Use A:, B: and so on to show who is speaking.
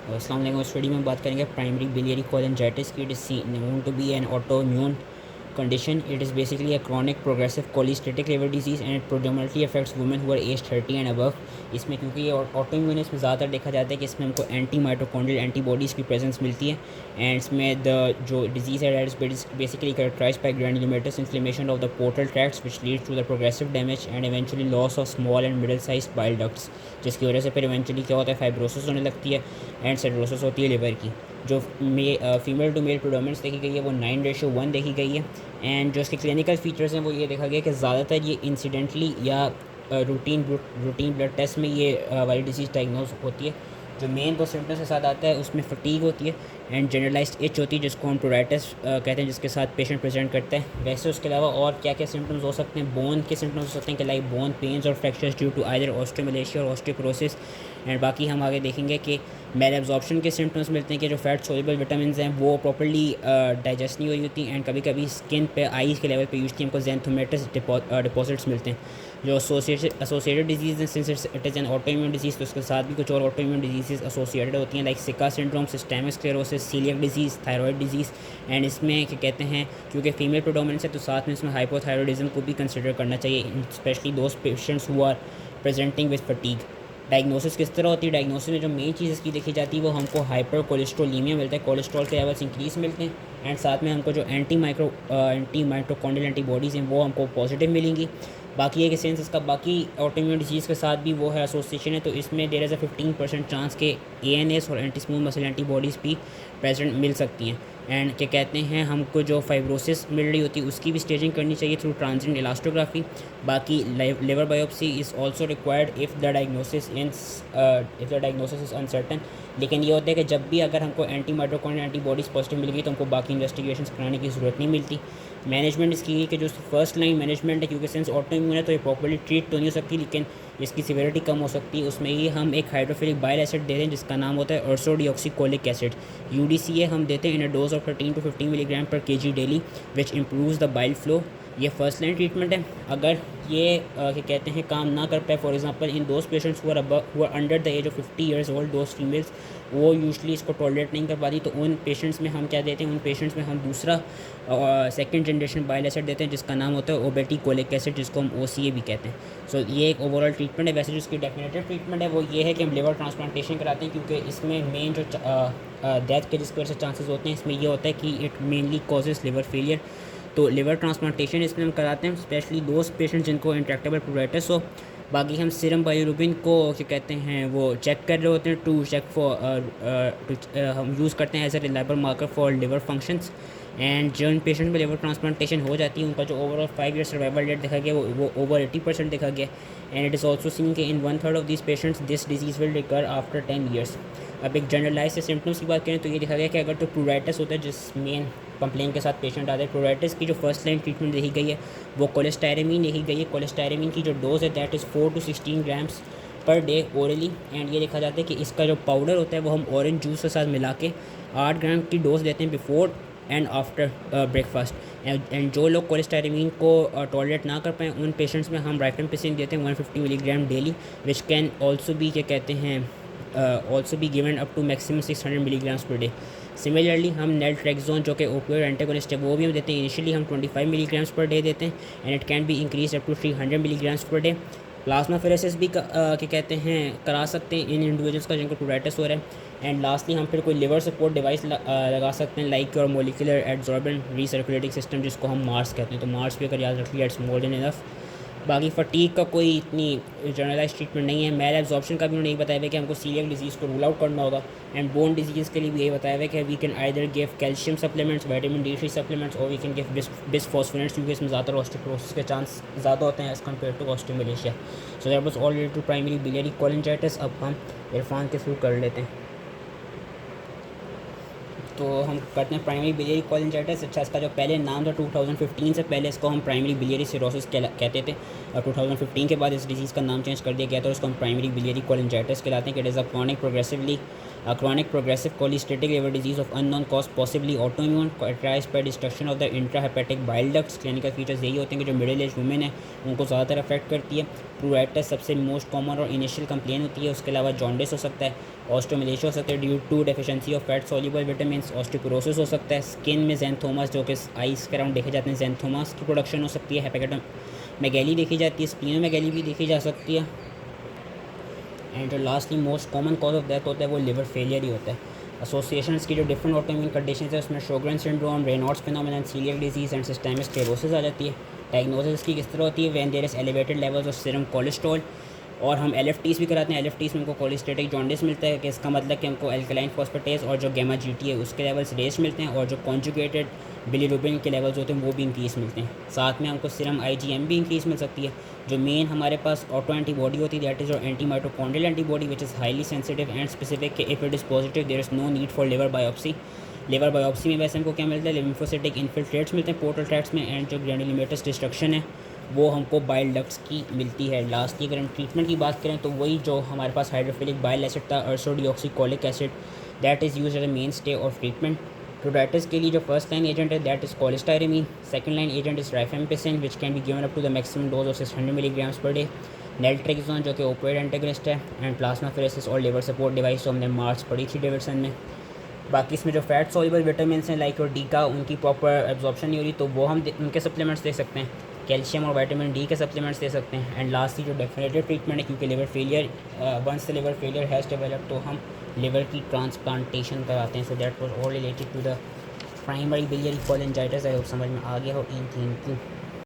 A: अस्सलाम वालेकुम। इस वीडियो में बात करेंगे प्राइमरी बिलियरी कोलिनजाइटिस की। It is known to be an auto immune condition. It is basically a chronic progressive cholestatic liver disease and it predominantly affects women who are age 30 and above. इसमें क्योंकि ये auto immune इसमें ज़्यादातर देखा जाता है कि इसमें हमको एंटी माइटोकॉन्ड्रियल एंटीबॉडीज़ की प्रेजेंस मिलती है एंड इसमें द जो डिजीज़ है that is basically characterised by granulomatous inflammation of the portal tracts which leads to the progressive damage and eventually loss of small and middle size bile ducts, जिसकी वजह से फिर eventually क्या होता है, फाइब्रोसिस होने लगती है एंड सेरोसिस होती है लिवर की। जो फीमेल टू मेल प्रोडोमिनेंस देखी गई है वो 9:1 देखी गई है एंड जो इसके क्लिनिकल फीचर्स हैं वो ये देखा गया कि ज़्यादातर ये इंसिडेंटली या रूटीन ब्लड टेस्ट में ये वाली डिजीज़ डायग्नोज होती है। जो मेन दो सिम्टम्स के साथ आता है उसमें फटीग होती है एंड जनरलाइज्ड इच होती है जिसको हम प्रोराइटिस कहते हैं, जिसके साथ पेशेंट प्रेजेंट करता है। वैसे उसके अलावा और क्या क्या सिम्टम्स हो सकते हैं, बोन के सिम्टम्स हो सकते हैं कि लाइक बोन पेन्स और fractures due to either osteomalacia और ऑस्टियोपोरोसिस एंड बाकी हम आगे देखेंगे कि मेल एब्जॉर्प्शन के सिम्टम्स मिलते हैं कि जो फैट सोल्युबल विटामिन हैं वो प्रॉपर्ली डाइजेस्ट नहीं हुई होती एंड कभी कभी स्किन पे आईज के लेवल पे यूजली हमको ज़ैंथोमेटस डिपॉजिट्स मिलते हैं। जो एसोसिएटेड डिजीज़ हैं, since it is an auto immune disease तो उसके साथ भी कुछ और ऑटो इम्यून डिजीज़ एसोसिएटेड होती हैं like sicca syndrome, systemic sclerosis, coeliac disease, thyroid disease and इसमें क्या कहते हैं क्योंकि फीमेल प्रोडोमिनेंस है तो साथ में इसमें हाइपोथायरॉयडिज्म को भी कंसिडर करना चाहिए, especially those patients who are presenting with fatigue. Diagnosis किस तरह होती है, डायग्नोसिस में जो मेन चीज़ इसकी देखी जाती है वो हमको हाइपर कोलेस्ट्रोलीमिया मिलता है, कोलेस्ट्रॉल के लेवल्स इंक्रीज़ मिलते हैं एंड साथ में हमको जो एंटी माइटोकॉन्ड्रियल एंटीबॉडीज़ हैं वो हमको पॉजिटिव मिलेंगी। बाकी है कि सेंस इसका बाकी ऑटोइम्यून डिजीज़ के साथ भी वो है एसोसिएशन है, तो इसमें देयर इज़ अ 15% चांस के ANS और एंटी स्मूथ मसल एंटीबॉडीज़ भी प्रेजेंट मिल सकती हैं एंड क्या कहते हैं हमको जो फाइब्रोसिस मिल रही होती है उसकी भी स्टेजिंग करनी चाहिए थ्रू ट्रांजिएंट इलास्टोग्राफी। बाकी liver biopsy is also required if the diagnosis is uncertain. लेकिन ये होता है कि जब भी अगर हमको एंटी माइटोकॉन्ड्रियल एंटीबॉडीज़ पॉजिटिव मिल गई तो हमको बाकी इन्वेस्टिगेशन कराने की ज़रूरत नहीं मिलती। मैनेजमेंट इसकी है कि जो फर्स्ट लाइन मैनेजमेंट है, क्योंकि सेंस ऑटो इम्यून है तो ये प्रॉपर्ली ट्रीट तो नहीं हो सकती लेकिन इसकी सिवियरिटी कम हो सकती है। उसमें ही हम एक हाइड्रोफिलिक बाइल एसिड दे रहे हैं जिसका नाम होता है अर्सोडिऑक्सीकोलिक एसिड, UDCA हम देते हैं in a dose of 13 to 15 milligram per kg daily which improves the bile flow. ये फर्स्ट लाइन ट्रीटमेंट है। अगर ये क्या कहते हैं काम ना कर पाए, for example in those patients who are under the age of 50 years old, those females वो यूजली इसको टॉलरेट नहीं कर पाती, तो उन पेशेंट्स में हम क्या देते हैं, उन पेशेंट्स में हम दूसरा सेकंड जनरेशन बाइल एसिड देते हैं जिसका नाम होता है ओबेटिकोलिक एसिड, जिसको हम OCA भी कहते हैं। सो ये एक ओवरऑल ट्रीटमेंट है। वैसे जो इसकी डेफिनेटिव ट्रीटमेंट है वो ये है कि हम लिवर ट्रांसप्लांटेशन कराते हैं क्योंकि इसमें मेन जो डेथ के जिसकी वजह से चांसेस होते हैं इसमें ये होता है कि it mainly causes liver failure. तो लिवर ट्रांसप्लांटेशन इसमें हम कराते हैं स्पेशली दोज पेशेंट जिनको इंट्रैक्टेबल प्रोराइटिस हो। बाकी हम सीरम बायोरुबिन को क्या कहते हैं वो चेक कर रहे होते हैं टू चेक फॉर हम यूज़ करते हैं as a reliable marker for liver functions and जिन पेशेंट में लिवर ट्रांसप्लांटेशन हो जाती है उनका जो ओवरऑल 5 ईयर सर्वाइवल रेट देखा गया वो ओवर 80% देखा गया and it is also seen कि इन 1/3 of this patients this disease will recur after 10 years. अब एक जनरलाइज से सिम्टम्स की बात करें तो ये देखा गया कि अगर तो प्रोराइटिस होता है जिस मेन कंप्लेन के साथ पेशेंट आता है, प्रोराइटिस की जो फर्स्ट लाइन ट्रीटमेंट देखी गई है वो कोलेस्टायरेमिन देखी गई है। कोलेस्टायरेमिन की जो डोज है that is 4 to 16 grams per day orally and ये देखा जाता है कि इसका जो पाउडर होता है वो हम ऑरेंज जूस के साथ मिला के 8 ग्राम की डोज देते हैं before and after breakfast and जो लोग कोलेस्टायरेमिन को टॉलरेट ना कर पाएँ उन पेशेंट्स में हम राइफेम्पिसिन देते हैं 150 milligram daily which can also भी क्या कहते हैं also be given up to maximum 600 milligrams per day. Similarly हम नेल्ट्रेक्सोन जो कि ओपियोइड एंटागोनिस्ट है वो भी हम देते हैं, इनिशियली हम 25 मिलीग्राम्स पर डे देते हैं and it can be increase up to 300 milligrams per day. Plasmapheresis भी क्या कहते हैं करा सकते हैं इन इंडिविजुअल्स का जिनको प्रोराइटिस हो रहा है एंड लास्टली हम फिर कोई लिवर सपोर्ट डिवाइस लगा सकते हैं like your molecular adsorbent recirculating system जिसको हम मार्स कहते हैं। तो मार्स भी अगर याद रख लिया इट्स मोर देन इनफ। बाकी फटीक का कोई इतनी जनरलाइज ट्रीटमेंट नहीं है। मेल एब्जॉर्प्शन का भी उन्होंने यही बताया हुआ कि हमको सीलियक डिजीज़ को रूल आउट करना होगा एंड बोन डिजीज़ के लिए भी यही बताया हुआ है कि we can either give calcium supplements, vitamin D3 supplements और वी कैन गिव बिसफॉस्फोनेट्स क्योंकि इसमें ज़्यादा ऑस्टियोपोरोसिस के चांस ज़्यादा होते हैं as compare to osteomalacia. So that was all related to primary biliary cholangitis. अब हम इरफान के थ्रू कर लेते हैं। तो हम करते हैं प्राइमरी बिलियरी कोलिंजाइटिस। अच्छा, इसका जो पहले नाम था 2015 से पहले इसको हम प्राइमरी बिलियरी सिरोसिस कहते थे, और 2015 के बाद इस डिजीज़ का नाम चेंज कर दिया गया था, उसको हम प्राइमरी बिलियरी कोलिंजाइटिस कहलाते हैं। कि it is a chronic progressive cholestatic liver disease of unknown cause, possibly autoimmune, characterized by destruction of the intrahepatic bile ducts। Clinical features यही होते हैं कि जो मिडिल एज वुमेन है उनको ज़्यादातर अफेक्ट करती है। प्रूराइटिस सबसे मोस्ट कॉमन और इनिशियल कंप्लेन होती है। उसके अलावा जॉन्डिस हो सकता है, ऑस्टियोमलेशिया हो सकता है due to deficiency of fat soluble vitamins, osteoporosis हो सकता है, स्किन में ज़ैंथोमास जो कि आइस के अराउंड देखे जाते हैं ज़ैंथोमास की प्रोडक्शन हो सकती है, हेपेटोमेगैली देखी जाती है, स्प्लीनोमेगैली भी देखी जा सकती है। एंड जो lastly most common cause of death होता है वो लिवर फेलियर ही होता है। एसोसिएशंस की जो डिफरेंट ऑटोइम्यून कंडीशन है उसमें Sjogren syndrome, Raynaud's phenomenon, coeliac disease and systemic sclerosis आ जाती है। डायग्नोसिस की किस तरह होती है? When there is elevated levels of serum cholesterol, और हम LFTs भी कराते हैं। LFTs में हमको कोलिस्टेटिक जॉन्डिस मिलता है, कि इसका मतलब कि हमको एल्कलाइन फॉस्फेटेज और जो गैमा GT है उसके लेवल्स रेस मिलते हैं, और जो कॉन्जुगेटेड बिलीरुबिन के लेवल्स होते हैं वो भी इंक्रीज़ मिलते हैं। साथ में हमको सीरम IgM भी इंक्रीज़ मिल सकती है। जो मेन हमारे पास ऑटो एंटीबॉडी होती है दैट इज़ और anti mitochondrial antibody which is highly sensitive and specific, if it is positive there is no need for liver biopsy. Liver biopsy में वैसे हमको क्या मिलता है? लिम्फोसिटिक इन्फिल्ट्रेट्स मिलते हैं पोर्टल ट्रैक्ट्स में, एंड जो ग्रैनुलोमेटस डिस्ट्रक्शन है वो हमको बाइल डक्ट्स की मिलती है। लास्टली अगर हम ट्रीटमेंट की बात करें तो वही जो हमारे पास हाइड्रोफिलिक बाइल एसिड था, ursodeoxycholic acid, that is use as a mainstay of treatment. Pruritus के लिए जो फर्स्ट लाइन एजेंट है that is cholestyramine, second line agent is rifampicin which can be given up to the maximum dose of 600 milligrams per day. Naltrexone जो कि opioid antagonist है, and plasmapheresis और liver support device, तो हमने मार्च पढ़ी थी Davidson में। बाकी इसमें जो फैट सॉल्युबल विटामिन हैं लाइक और डी का उनकी प्रॉपर एब्जॉर्प्शन नहीं हो रही, तो वो हम उनके सप्लीमेंट्स दे सकते हैं। कैल्शियम और विटामिन डी के सप्लीमेंट्स दे सकते हैं। एंड लास्टली जो डेफिनेटिव ट्रीटमेंट है, क्योंकि liver failure once the liver failure has develop, तो हम लिवर की ट्रांसप्लांटेशन कराते हैं। So that was all related to the primary biliary cholangitis. I hope समझ में आ गया हो इन 3 की।